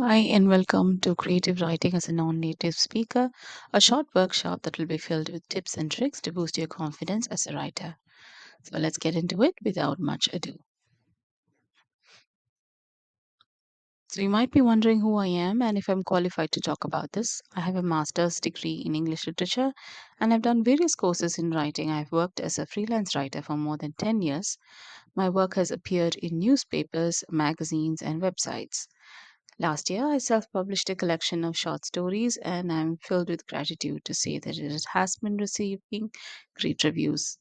Hi, and welcome to Creative Writing as a Non Native Speaker, a short workshop that will be filled with tips and tricks to boost your confidence as a writer. So let's get into it without much ado. So, you might be wondering who I am and if I'm qualified to talk about this. I have a master's degree in English literature and I've done various courses in writing. I've worked as a freelance writer for more than 10 years. My work has appeared in newspapers, magazines, and websites. Last year, I self published a collection of short stories, and I'm filled with gratitude to say that it has been receiving great reviews.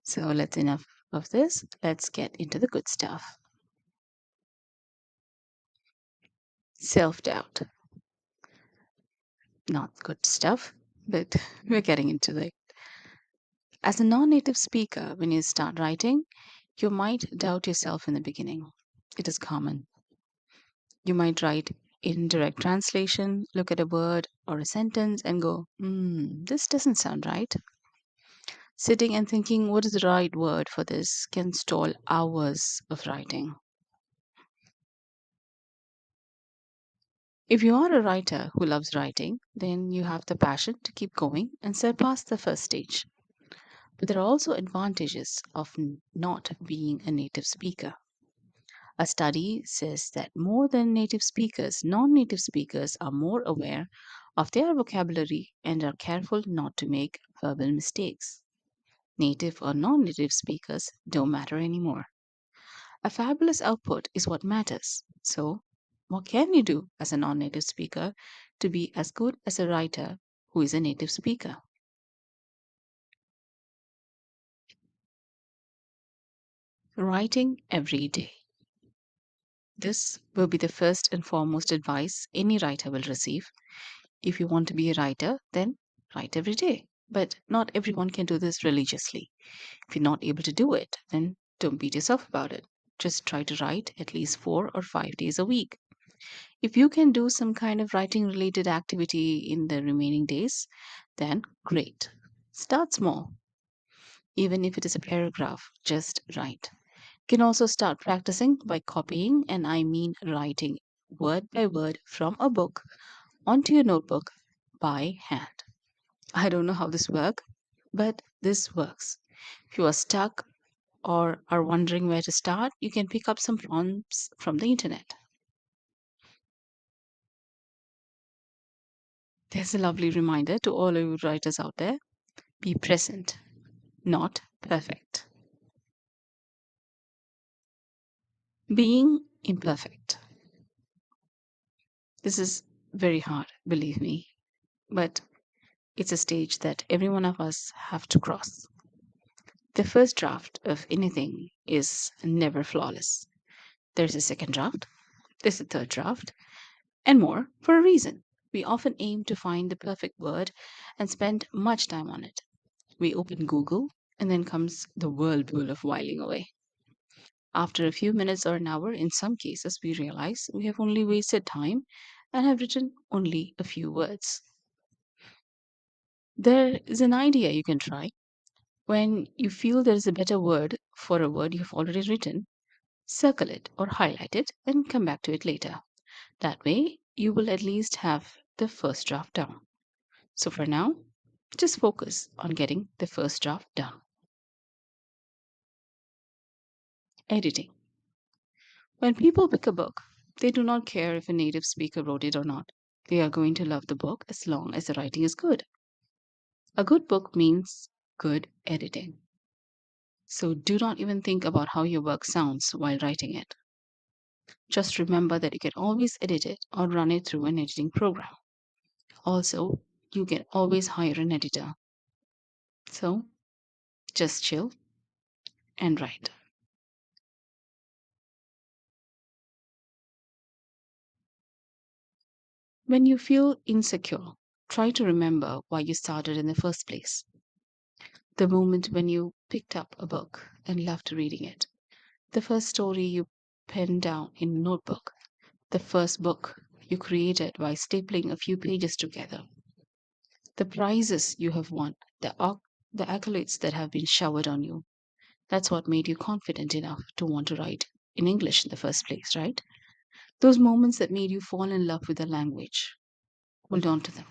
So, let's enough of this. Let's get into the good stuff. Self doubt. Not good stuff, but we're getting into it. As a non native speaker, when you start writing, you might doubt yourself in the beginning. It is common. You might write in direct translation, look at a word or a sentence, and go, this doesn't sound right. Sitting and thinking what is the right word for this can stall hours of writing. If you are a writer who loves writing, then you have the passion to keep going and surpass the first stage. But there are also advantages of not being a native speaker. A study says that more than native speakers, non native speakers are more aware of their vocabulary and are careful not to make verbal mistakes. Native or non native speakers don't matter anymore. A fabulous output is what matters. So, what can you do as a non native speaker to be as good as a writer who is a native speaker? Writing every day. This will be the first and foremost advice any writer will receive. If you want to be a writer, then write every day. But not everyone can do this religiously. If you're not able to do it, then don't beat yourself about it. Just try to write at least 4 or 5 days a week. If you can do some kind of writing related activity in the remaining days, then great. Start small. Even if it is a paragraph, just write. You can also start practicing by copying, and I mean writing word by word from a book onto your notebook by hand. I don't know how this works, but this works. If you are stuck or are wondering where to start, you can pick up some prompts from the internet. There's a lovely reminder to all of you writers out there: be present, not perfect. Being imperfect. This is very hard, believe me, but it's a stage that every one of us have to cross. The first draft of anything is never flawless. There's a second draft, there's a third draft, and more for a reason. We often aim to find the perfect word and spend much time on it. We open Google, and then comes the whirlpool of whiling away. After a few minutes or an hour, in some cases, we realize we have only wasted time and have written only a few words. There is an idea you can try. When you feel there is a better word for a word you've already written, circle it or highlight it and come back to it later. That way, you will at least have the first draft down. So for now, just focus on getting the first draft done. Editing. When people pick a book, they do not care if a native speaker wrote it or not. They are going to love the book as long as the writing is good. A good book means good editing. So do not even think about how your work sounds while writing it. Just remember that you can always edit it or run it through an editing program. Also, you can always hire an editor. So just chill and write. When you feel insecure, try to remember why you started in the first place. The moment when you picked up a book and loved reading it. The first story you penned down in a notebook. The first book you created by stapling a few pages together. The prizes you have won. The accolades that have been showered on you. That's what made you confident enough to want to write in English in the first place, right? Those moments that made you fall in love with the language. Hold on to them.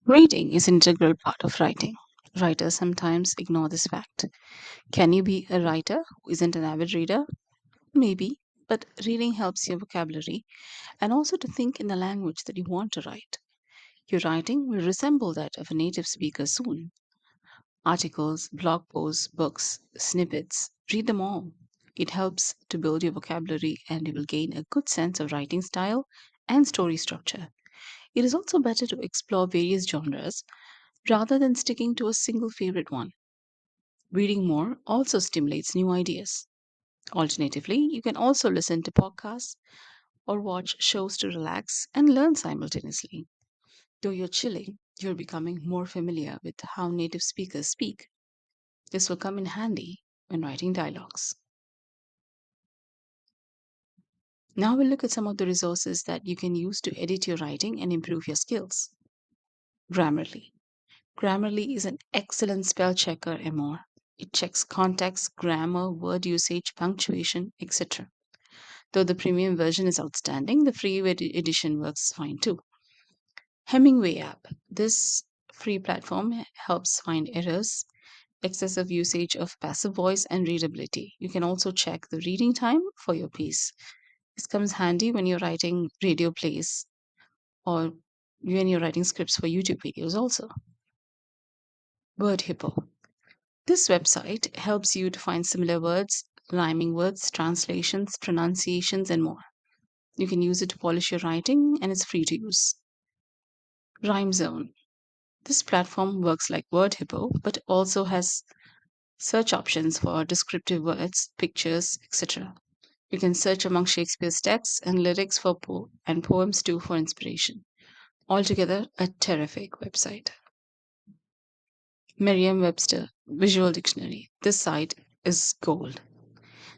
Reading is an integral part of writing. Writers sometimes ignore this fact. Can you be a writer who isn't an avid reader? Maybe, but reading helps your vocabulary and also to think in the language that you want to write. Your writing will resemble that of a native speaker soon. Articles, blog posts, books, snippets, read them all. It helps to build your vocabulary and you will gain a good sense of writing style and story structure. It is also better to explore various genres rather than sticking to a single favorite one. Reading more also stimulates new ideas. Alternatively, you can also listen to podcasts or watch shows to relax and learn simultaneously. Though you're chilling, you're becoming more familiar with how native speakers speak. This will come in handy when writing dialogues. Now we'll look at some of the resources that you can use to edit your writing and improve your skills. Grammarly. Grammarly is an excellent spell checker and more. It checks context, grammar, word usage, punctuation, etc. Though the premium version is outstanding, the free edition works fine too. Hemingway app. This free platform helps find errors, excessive usage of passive voice, and readability. You can also check the reading time for your piece. This comes handy when you're writing radio plays or when you're writing scripts for YouTube videos also. Word Hippo. This website helps you to find similar words, rhyming words, translations, pronunciations, and more. You can use it to polish your writing and it's free to use. Rhyme Zone. This platform works like Word Hippo but also has search options for descriptive words, pictures, etc. You can search among Shakespeare's texts and lyrics and poems too for inspiration. Altogether, a terrific website. Merriam Webster Visual Dictionary. This site is gold.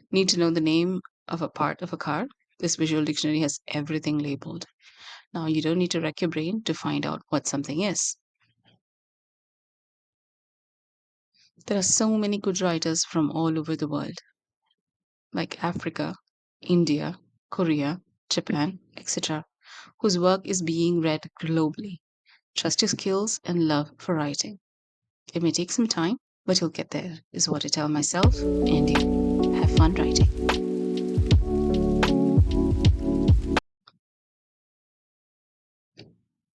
Need to know the name of a part of a car? This visual dictionary has everything labeled. Now, you don't need to rack your brain to find out what something is. There are so many good writers from all over the world, like Africa, India, Korea, Japan, etc., whose work is being read globally. Trust your skills and love for writing. It may take some time, but you'll get there, is what I tell myself, and you. Have fun writing.